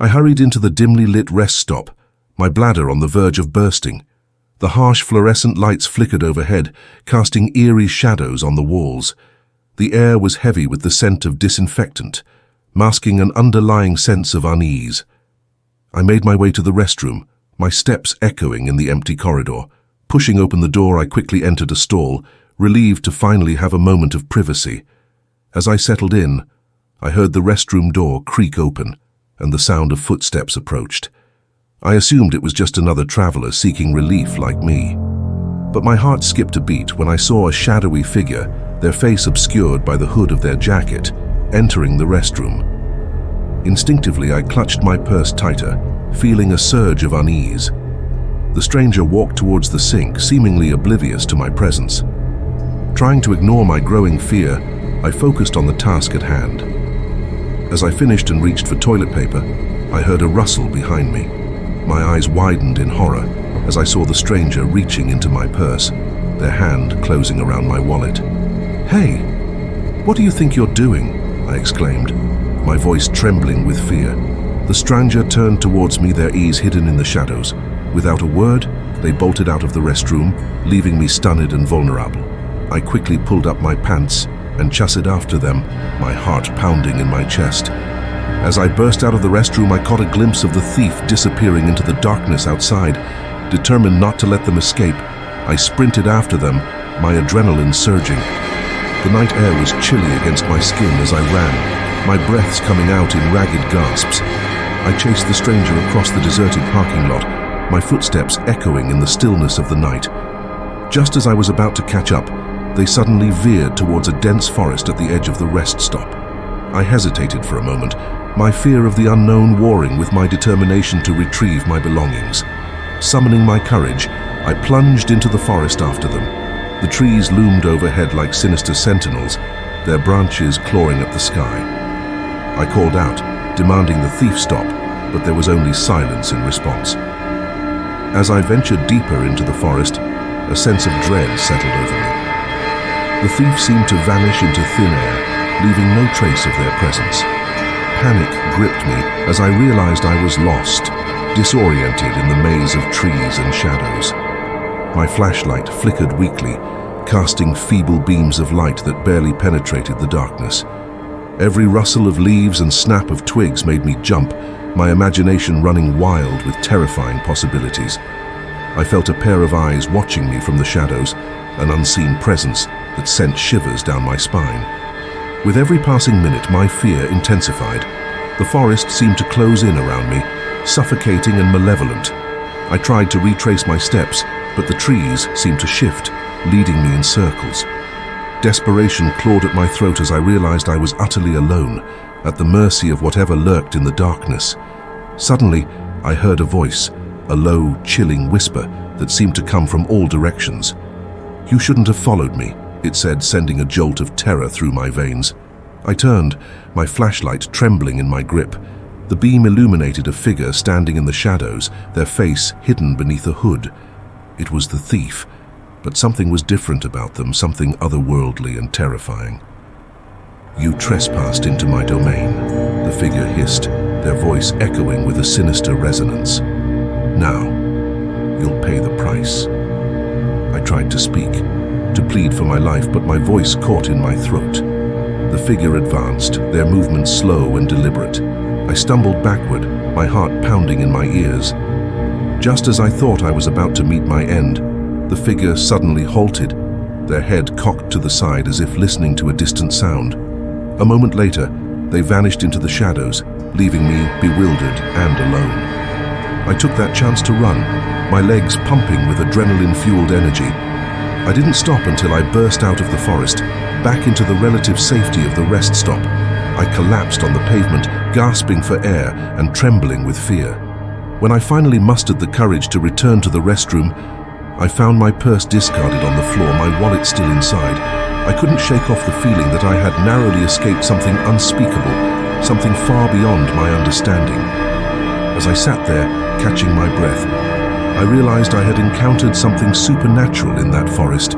I hurried into the dimly lit rest stop, my bladder on the verge of bursting. The harsh fluorescent lights flickered overhead, casting eerie shadows on the walls. The air was heavy with the scent of disinfectant, masking an underlying sense of unease. I made my way to the restroom, my steps echoing in the empty corridor. Pushing open the door, I quickly entered a stall, relieved to finally have a moment of privacy. As I settled in, I heard the restroom door creak open, and the sound of footsteps approached. I assumed it was just another traveler seeking relief like me. But my heart skipped a beat when I saw a shadowy figure, their face obscured by the hood of their jacket, entering the restroom. Instinctively, I clutched my purse tighter, feeling a surge of unease. The stranger walked towards the sink, seemingly oblivious to my presence. Trying to ignore my growing fear, I focused on the task at hand. As I finished and reached for toilet paper, I heard a rustle behind me. My eyes widened in horror as I saw the stranger reaching into my purse, their hand closing around my wallet. "Hey, what do you think you're doing?" I exclaimed, my voice trembling with fear. The stranger turned towards me, their ease hidden in the shadows. Without a word, they bolted out of the restroom, leaving me stunned and vulnerable. I quickly pulled up my pants and chased after them, my heart pounding in my chest. As I burst out of the restroom, I caught a glimpse of the thief disappearing into the darkness outside. Determined not to let them escape, I sprinted after them, my adrenaline surging. The night air was chilly against my skin as I ran, my breaths coming out in ragged gasps. I chased the stranger across the deserted parking lot, my footsteps echoing in the stillness of the night. Just as I was about to catch up, they suddenly veered towards a dense forest at the edge of the rest stop. I hesitated for a moment, my fear of the unknown warring with my determination to retrieve my belongings. Summoning my courage, I plunged into the forest after them. The trees loomed overhead like sinister sentinels, their branches clawing at the sky. I called out, demanding the thief stop, but there was only silence in response. As I ventured deeper into the forest, a sense of dread settled over me. The thief seemed to vanish into thin air, leaving no trace of their presence. Panic gripped me as I realized I was lost, disoriented in the maze of trees and shadows. My flashlight flickered weakly, casting feeble beams of light that barely penetrated the darkness. Every rustle of leaves and snap of twigs made me jump, my imagination running wild with terrifying possibilities. I felt a pair of eyes watching me from the shadows, an unseen presence that sent shivers down my spine. With every passing minute, my fear intensified. The forest seemed to close in around me, suffocating and malevolent. I tried to retrace my steps, but the trees seemed to shift, leading me in circles. Desperation clawed at my throat as I realized I was utterly alone, at the mercy of whatever lurked in the darkness. Suddenly, I heard a voice, a low, chilling whisper that seemed to come from all directions. "You shouldn't have followed me," it said, sending a jolt of terror through my veins. I turned, my flashlight trembling in my grip. The beam illuminated a figure standing in the shadows, their face hidden beneath a hood. It was the thief, but something was different about them, something otherworldly and terrifying. "You trespassed into my domain," the figure hissed, their voice echoing with a sinister resonance. "Now, you'll pay the price." I tried to speak, to plead for my life, but my voice caught in my throat. The figure advanced, their movements slow and deliberate. I stumbled backward, my heart pounding in my ears. Just as I thought I was about to meet my end, the figure suddenly halted, their head cocked to the side as if listening to a distant sound. A moment later, they vanished into the shadows, leaving me bewildered and alone. I took that chance to run, my legs pumping with adrenaline-fueled energy. I didn't stop until I burst out of the forest, back into the relative safety of the rest stop. I collapsed on the pavement, gasping for air and trembling with fear. When I finally mustered the courage to return to the restroom, I found my purse discarded on the floor, my wallet still inside. I couldn't shake off the feeling that I had narrowly escaped something unspeakable, something far beyond my understanding. As I sat there, catching my breath, I realized I had encountered something supernatural in that forest,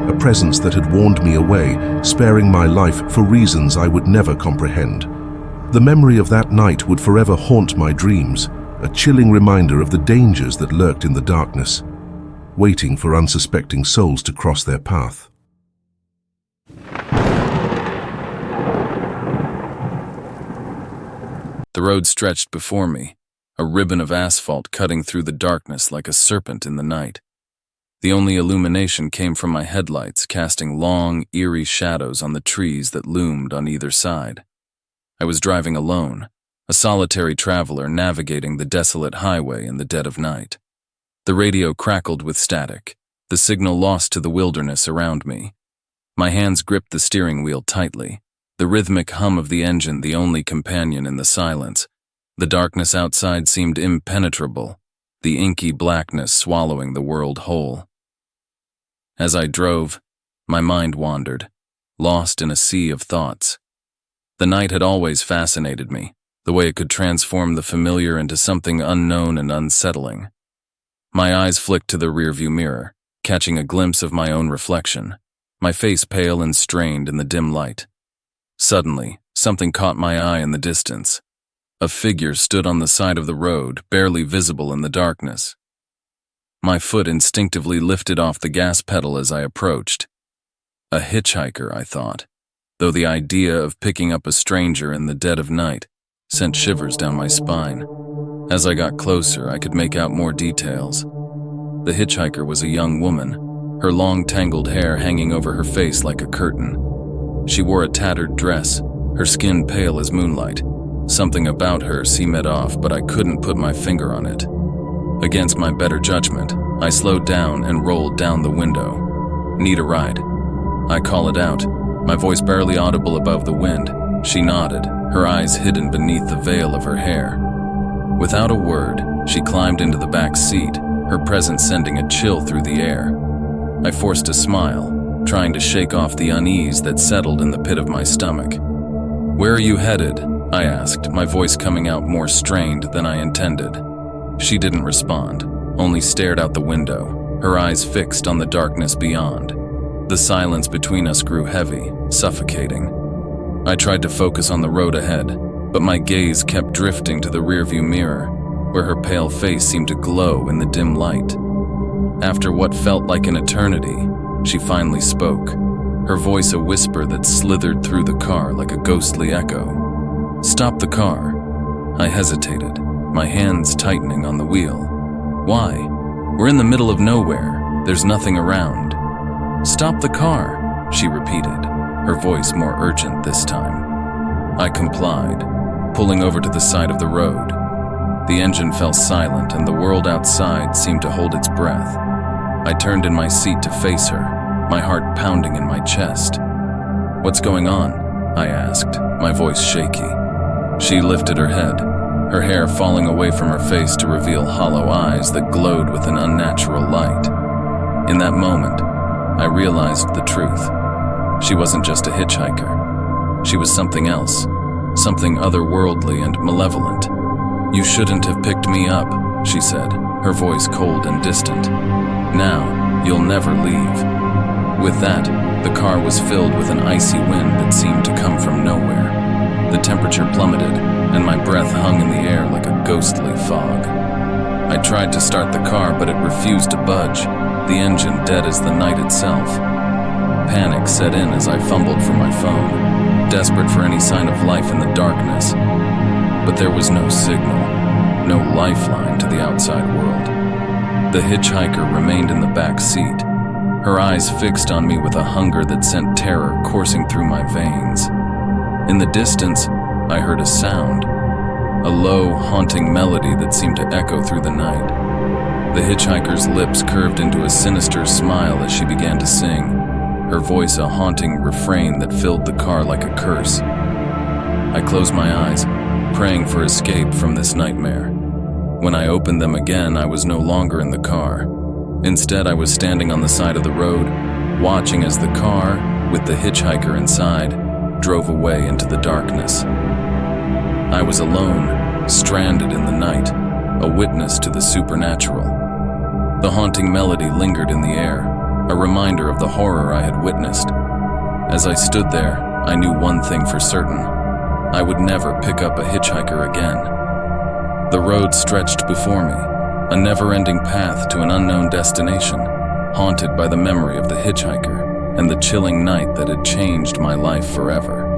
a presence that had warned me away, sparing my life for reasons I would never comprehend. The memory of that night would forever haunt my dreams, a chilling reminder of the dangers that lurked in the darkness, waiting for unsuspecting souls to cross their path. The road stretched before me, a ribbon of asphalt cutting through the darkness like a serpent in the night. The only illumination came from my headlights, casting long, eerie shadows on the trees that loomed on either side. I was driving alone, a solitary traveler navigating the desolate highway in the dead of night. The radio crackled with static, the signal lost to the wilderness around me. My hands gripped the steering wheel tightly, the rhythmic hum of the engine the only companion in the silence. The darkness outside seemed impenetrable, the inky blackness swallowing the world whole. As I drove, my mind wandered, lost in a sea of thoughts. The night had always fascinated me, the way it could transform the familiar into something unknown and unsettling. My eyes flicked to the rearview mirror, catching a glimpse of my own reflection, my face pale and strained in the dim light. Suddenly, something caught my eye in the distance. A figure stood on the side of the road, barely visible in the darkness. My foot instinctively lifted off the gas pedal as I approached. A hitchhiker, I thought, though the idea of picking up a stranger in the dead of night sent shivers down my spine. As I got closer, I could make out more details. The hitchhiker was a young woman, her long tangled hair hanging over her face like a curtain. She wore a tattered dress, her skin pale as moonlight. Something about her seemed off, but I couldn't put my finger on it. Against my better judgment, I slowed down and rolled down the window. "Need a ride?" I called out, my voice barely audible above the wind. She nodded, her eyes hidden beneath the veil of her hair. Without a word, she climbed into the back seat, her presence sending a chill through the air. I forced a smile, trying to shake off the unease that settled in the pit of my stomach. "Where are you headed?" I asked, my voice coming out more strained than I intended. She didn't respond, only stared out the window, her eyes fixed on the darkness beyond. The silence between us grew heavy, suffocating. I tried to focus on the road ahead, but my gaze kept drifting to the rearview mirror, where her pale face seemed to glow in the dim light. After what felt like an eternity, she finally spoke, her voice a whisper that slithered through the car like a ghostly echo. "Stop the car." I hesitated, my hands tightening on the wheel. "Why? We're in the middle of nowhere. There's nothing around." "Stop the car," she repeated, her voice more urgent this time. I complied, pulling over to the side of the road. The engine fell silent and the world outside seemed to hold its breath. I turned in my seat to face her, my heart pounding in my chest. "What's going on?" I asked, my voice shaky. She lifted her head, her hair falling away from her face to reveal hollow eyes that glowed with an unnatural light. In that moment, I realized the truth. She wasn't just a hitchhiker. She was something else, something otherworldly and malevolent. "You shouldn't have picked me up," she said, her voice cold and distant. "Now, you'll never leave." With that, the car was filled with an icy wind that seemed to come from nowhere. The temperature plummeted, and my breath hung in the air like a ghostly fog. I tried to start the car, but it refused to budge, the engine dead as the night itself. Panic set in as I fumbled for my phone, desperate for any sign of life in the darkness. But there was no signal, no lifeline to the outside world. The hitchhiker remained in the back seat, her eyes fixed on me with a hunger that sent terror coursing through my veins. In the distance, I heard a sound, a low, haunting melody that seemed to echo through the night. The hitchhiker's lips curved into a sinister smile as she began to sing, her voice a haunting refrain that filled the car like a curse. I closed my eyes, praying for escape from this nightmare. When I opened them again, I was no longer in the car. Instead, I was standing on the side of the road, watching as the car, with the hitchhiker inside, drove away into the darkness. I was alone, stranded in the night, a witness to the supernatural. The haunting melody lingered in the air, a reminder of the horror I had witnessed. As I stood there, I knew one thing for certain. I would never pick up a hitchhiker again. The road stretched before me, a never-ending path to an unknown destination, haunted by the memory of the hitchhiker and the chilling night that had changed my life forever.